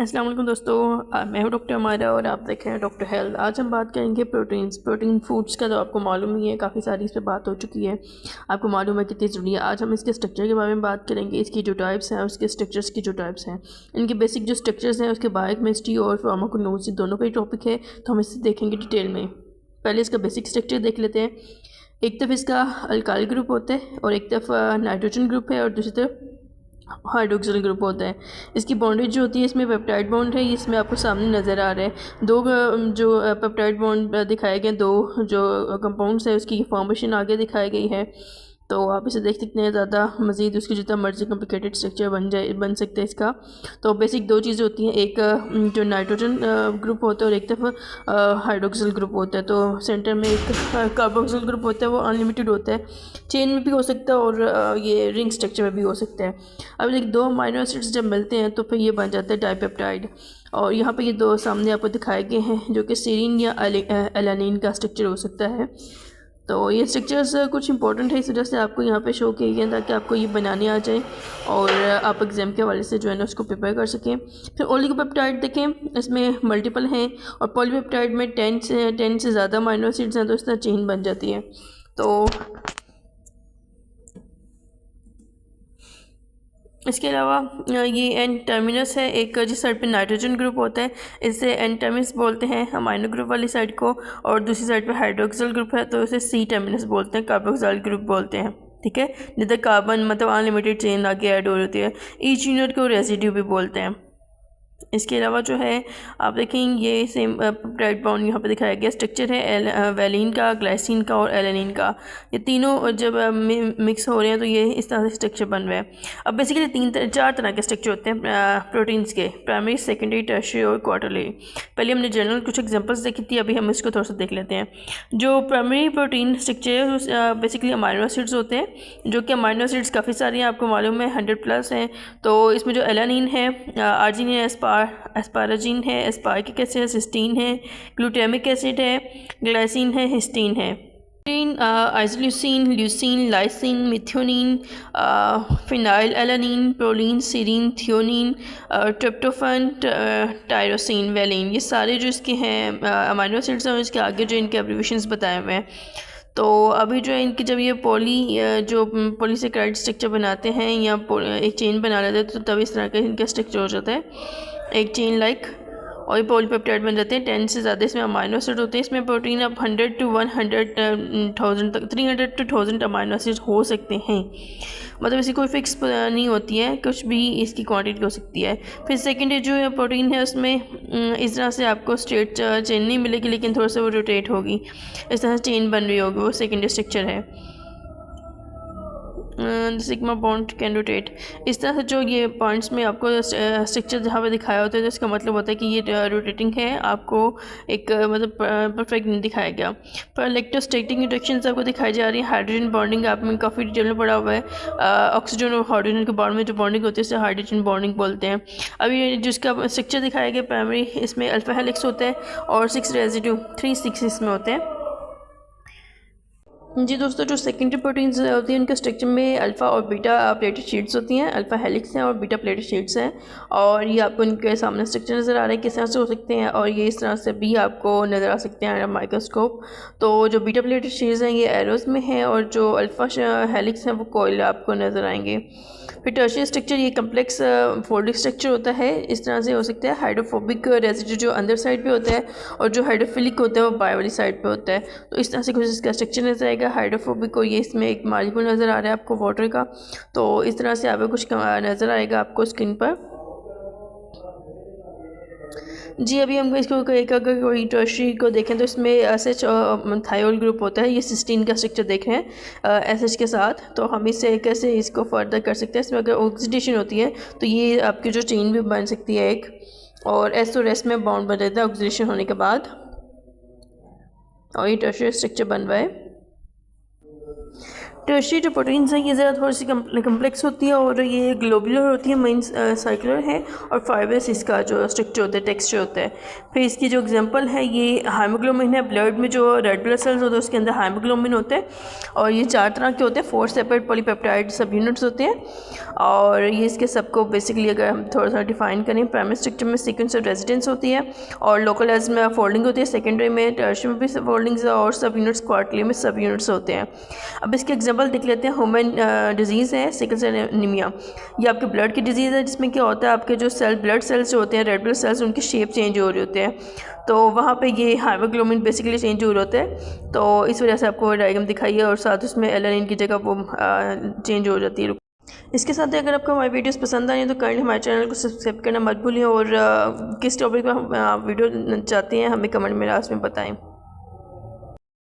अस्सलाम वालेकुम दोस्तों, मैं हूं डॉक्टर हमारा और आप देख रहे हैं डॉक्टर हेल्थ। आज हम बात करेंगे प्रोटीन फूड्स का। तो आपको मालूम ही है, काफ़ी सारी इस पर बात हो चुकी है, आपको मालूम है कितनी ज़रूरी है। आज हम इसके स्ट्रक्चर के बारे में बात करेंगे, इसकी जो टाइप्स हैं, उसके स्ट्रक्चर्स की जो टाइप्स हैं, इनके बेसिक जो स्ट्रक्चर्स हैं, उसके बायोकेमिस्ट्री और फार्माकोनोलॉजी दोनों का ही टॉपिक है, तो हम इसे देखेंगे डिटेल में। पहले इसका बेसिक स्ट्रक्चर देख लेते हैं। एक तरफ इसका अल्काइल ग्रुप होता है और एक तरफ नाइट्रोजन ग्रुप है और दूसरी तरफ हाइड्रोक्सिल ग्रुप होता है। इसकी बॉन्डेज जो होती है, इसमें पेप्टाइड बॉन्ड है, इसमें आपको सामने नज़र आ रहा है। दो जो पेप्टाइड बॉन्ड दिखाए गए, दो जो कंपाउंड्स है, उसकी फॉर्मेशन आगे दिखाई गई है। तो आप इसे देख सकते हैं। ज़्यादा मज़ीद उसकी जितना मर्जी कॉम्प्लिकेटेड स्ट्रक्चर बन सकते हैं इसका। तो बेसिक दो चीज़ें होती हैं, एक जो नाइट्रोजन ग्रुप होता है और एक तरफ हाइड्रोक्सिल ग्रुप होता है। तो सेंटर में एक कार्बोक्सिल ग्रुप होता है, वो अनलिमिटेड होता है, चेन में भी हो सकता है और ये रिंग स्ट्रक्चर में भी हो सकता है। अब देखिए, दो अमीनो एसिड्स जब मिलते हैं तो फिर ये बन जाता है डाइपेप्टाइड। और यहाँ पे ये दो सामने आपको दिखाए गए हैं, जो कि सीरीन या एलानिन का स्ट्रक्चर हो सकता है। तो ये स्ट्रक्चर्स कुछ इंपॉर्टेंट है, इस वजह से आपको यहाँ पे शो किए गए ताकि आपको ये बनाने आ जाए और आप एग्ज़ाम के हवाले से जो है ना उसको प्रिपेयर कर सकें। फिर ओलिगोपेप्टाइड देखें, इसमें मल्टीपल हैं और पॉलीपेप्टाइड में 10 से ज़्यादा अमीनो एसिड्स हैं, तो इस तरह चेन बन जाती है। तो इसके अलावा ये एन टर्मिनस है, एक जिस साइड पे नाइट्रोजन ग्रुप होता है इसे एन टर्मिनस बोलते हैं अमाइनो ग्रुप वाली साइड को, और दूसरी साइड पे हाइड्रोक्सिल ग्रुप है तो इसे सी टर्मिनस बोलते हैं, कार्बोक्सिल ग्रुप बोलते हैं। ठीक है, जिधर कार्बन मतलब अनलिमिटेड चेन आगे ऐड हो रही है। ईच यूनिट को रेसिड्यू भी बोलते हैं। इसके अलावा जो है आप देखें, ये सेम पेप्टाइड बॉन्ड यहाँ पे दिखाया गया स्ट्रक्चर है वैलिन का, ग्लाइसिन का और एलानिन का। ये तीनों जब मिक्स हो रहे हैं तो ये इस तरह से स्ट्रक्चर बन रहा है। अब बेसिकली चार तरह के स्ट्रक्चर होते हैं प्रोटीन्स के, प्राइमरी, सेकेंडरी, टर्शियरी और क्वार्टरली। पहले हमने जनरल कुछ एग्जांपल्स देखी थी, अभी हम इसको थोड़ा सा देख लेते हैं। जो प्राइमरी प्रोटीन स्ट्रक्चर है बेसिकली अमाइनो एसिड्स होते हैं, जो कि अमाइनो एसिड्स काफ़ी सारी हैं, आपको मालूम है 100+ हैं। तो इसमें जो एलानिन है, आर्जिनिन है, एस्पाराजीन है, एस्पार्गिक एसिड है, सिस्टीन है, ग्लूटामिक एसिड है, ग्लाइसिन है, हिस्टीन है, isoleucine, leucine, lysine, methionine, phenyl alanine, proline, serine, threonine, tryptophan, tyrosine, valine. ये सारे जो इसके हैं अमीनो एसिड्स हैं, इसके आगे जो इनके एब्रीविएशंस बताए हुए हैं। तो अभी जो है इनकी जब ये पॉलीसेकेराइड स्ट्रक्चर बनाते हैं या एक चेन बना लेते हैं, तो तब इस तरह का इनका स्ट्रक्चर हो जाता है, एक चेन लाइक, और ये पॉलीपेप्टाइड बन जाते हैं। 10 से ज़्यादा इसमें अमीनो एसिड होते हैं। इसमें प्रोटीन अब 100 to 100,000 तक, 300 to 1000 अमीनो एसिड हो सकते हैं। मतलब इसकी कोई फिक्स नहीं होती है, कुछ भी इसकी क्वांटिटी हो सकती है। फिर सेकेंडरी जो है प्रोटीन है, उसमें इस तरह से आपको स्ट्रेट चेन नहीं मिलेगी, लेकिन थोड़ा सा वो रोटेट होगी, इस तरह से चेन बन रही होगी, वो सेकेंडरी स्ट्रक्चर है। Sigma bond can rotate. इस तरह से जो ये पॉइंट्स में आपको स्ट्रक्चर जहाँ पे दिखाया होता है, तो इसका मतलब होता है कि ये रोटेटिंग है, आपको एक मतलब परफेक्ट नहीं दिखाया गया। पर इलेक्ट्रोस्टैटिक इंटरेक्शंस आपको दिखाई जा रही है। हाइड्रोजन बॉन्डिंग आप में काफ़ी डिटेल में पड़ा हुआ है। ऑक्सीजन और हाइड्रोजन के बॉन्ड में जो बॉन्डिंग होती है उसे हाइड्रोजन बॉन्डिंग बोलते हैं। अभी जिसका स्ट्रक्चर दिखाया गया प्राइमरी, इसमें अल्फा हेलिक्स होता है और 6 रेजिड्यू 3 6 इसमें होते हैं। जी दोस्तों, जो सेकेंडरी प्रोटीन्स होती हैं उनके स्ट्रक्चर में अल्फ़ा और बीटा प्लेटेड शीट्स होती हैं। अल्फ़ा हेलिक्स हैं और बीटा प्लेटेड शीट्स हैं, और ये आपको इनके सामने स्ट्रक्चर नज़र आ रहे हैं किस तरह से हो सकते हैं, और ये इस तरह से भी आपको नज़र आ सकते हैं माइक्रोस्कोप। तो जो बीटा प्लेटेड शीट्स हैं ये एरोज़ में हैं, और जो अल्फ़ा हेलिक्स हैं वो कोयल आपको नज़र आएंगे। फिर टर्शियरी स्ट्रक्चर ये कम्प्लेक्स फोल्डिंग स्ट्रक्चर होता है, इस तरह से हो सकता है। हाइड्रोफोबिक रेजिड्यू जो अंदर साइड पे होता है, और जो हाइड्रोफिलिक होता है वो बाहर वाली साइड पे होता है। तो इस तरह से कुछ इसका स्ट्रक्चर नजर आएगा। हाइड्रोफोबिक, और ये इसमें एक मॉलिक्यूल नज़र आ रहा है आपको वाटर का, तो इस तरह से आपको कुछ नज़र आएगा आपको स्क्रीन पर। जी अभी हम इसको अगर कोई टर्शियरी को देखें तो इसमें एसएच थायोल ग्रुप होता है, ये सिस्टीन का स्ट्रक्चर देख रहे हैं एसएच के साथ। तो हम इससे कैसे इसको फर्दर कर सकते हैं, इसमें अगर ऑक्सीडेशन होती है तो ये आपकी जो चेन भी बन सकती है एक, और एस और एस में बॉन्ड बन जाता है ऑक्सीडेशन होने के बाद, और ये टर्शियरी स्ट्रक्चर बन रहा है। टर्शियरी जो प्रोटीन्स हैं ये ज़रा थोड़ी सी कम्प्लेक्स होती है और ये ग्लोबुलर होती है, मेन सर्कुलर है और फाइबर्स इसका जो स्ट्रक्चर होता है, टेक्सचर होता है। फिर इसकी जो एग्जांपल है ये हाइमोग्लोबिन है। ब्लड में जो रेड ब्लड सेल्स होते हैं उसके अंदर हाइमोग्लोबिन होते हैं और ये 4 तरह के होते हैं, 4 सेपरेट पॉलीपेप्टाइड सब यूनिट्स होते हैं। और ये इसके सबको बेसिकली अगर हम थोड़ा सा डिफाइन करें, प्राइमरी स्ट्रक्चर में सीक्वेंस ऑफ रेजिडेंस होती है और लोकलाइज में फोल्डिंग होती है, सेकेंडरी में टर्शियरी में भी फोल्डिंग्स और सब यूनिट्स, क्वार्टरली में सब यूनिट्स होते हैं। अब इसके एग्जांपल देख लेते हैं। ह्यूमन डिजीज़ है सिकल सेल एनीमिया, ये आपके ब्लड की डिजीज़ है जिसमें क्या होता है आपके जो ब्लड सेल्स जो होते हैं, रेड ब्लड सेल्स, उनकी शेप चेंज हो रही होते हैं, तो वहाँ पे ये हाइमोग्लोबिन बेसिकली चेंज हो रहे होते हैं, तो इस वजह से आपको डायग्राम दिखाई है और साथ उसमें एलानिन की जगह वो चेंज हो जाती है। इसके साथ ही अगर आपको हमारी वीडियोस पसंद आई तो काइंडली हमारे चैनल को सब्सक्राइब करना मत भूलिए और किस टॉपिक पर हम वीडियो चाहते हैं हमें कमेंट में लास्ट में बताएं।